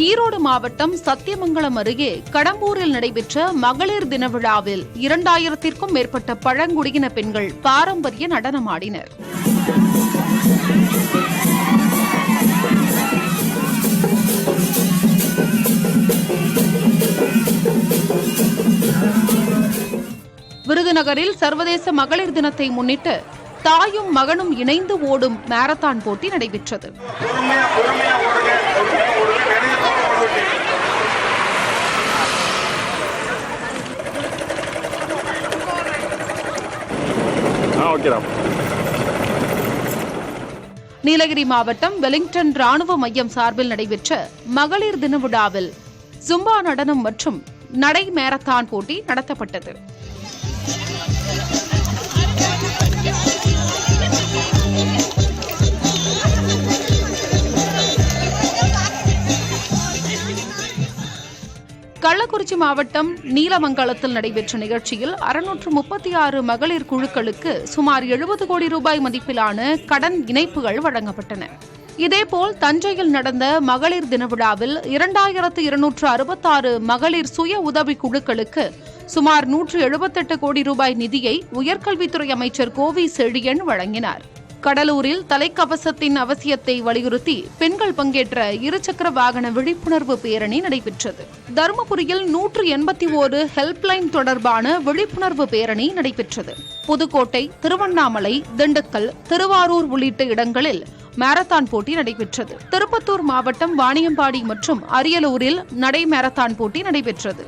ஈரோடு மாவட்டம் சத்தியமங்கலம் அருகே கடம்பூரில் நடைபெற்ற மகளிர் தின விழாவில் 2000த்திற்கும் மேற்பட்ட பழங்குடியின பெண்கள் பாரம்பரிய நடனமாடினர். விருதுநகரில் சர்வதேச மகளிர் தினத்தை முன்னிட்டு தாயும் மகனும் இணைந்து ஓடும் மாரத்தான் போட்டி நடைபெற்றது. நீலகிரி மாவட்டம் வெலிங்டன் ராணுவ மையம் சார்பில் நடைபெற்ற மகளிர் தின விழாவில் ஜும்பா நடனம் மற்றும் நடை மாரத்தான் போட்டி நடத்தப்பட்டது. கள்ளக்குறிச்சி மாவட்டம் நீலமங்கலத்தில் நடைபெற்ற நிகழ்ச்சியில் 636 மகளிர் குழுக்களுக்கு சுமார் 70 கோடி ரூபாய் மதிப்பிலான கடன் இணைப்புகள் வழங்கப்பட்டன. இதேபோல் தஞ்சையில் நடந்த மகளிர் தின விழாவில் 2266 மகளிர் சுய உதவி குழுக்களுக்கு சுமார் 178 கோடி ரூபாய் நிதியை உயர்கல்வித்துறை அமைச்சர் கோவி செழியன் வழங்கினார். கடலூரில் தலைக்கவசத்தின் அவசியத்தை வலியுறுத்தி பெண்கள் பங்கேற்ற இருசக்கர வாகன விழிப்புணர்வு பேரணி நடைபெற்றது. தருமபுரியில் 181 ஹெல்ப்லைன் தொடர்பான விழிப்புணர்வு பேரணி நடைபெற்றது. புதுக்கோட்டை, திருவண்ணாமலை, திண்டுக்கல், திருவாரூர் உள்ளிட்ட இடங்களில் மாரத்தான் போட்டி நடைபெற்றது. திருப்பத்தூர் மாவட்டம் வாணியம்பாடி மற்றும் அரியலூரில் நடை மாரத்தான் போட்டி நடைபெற்றது.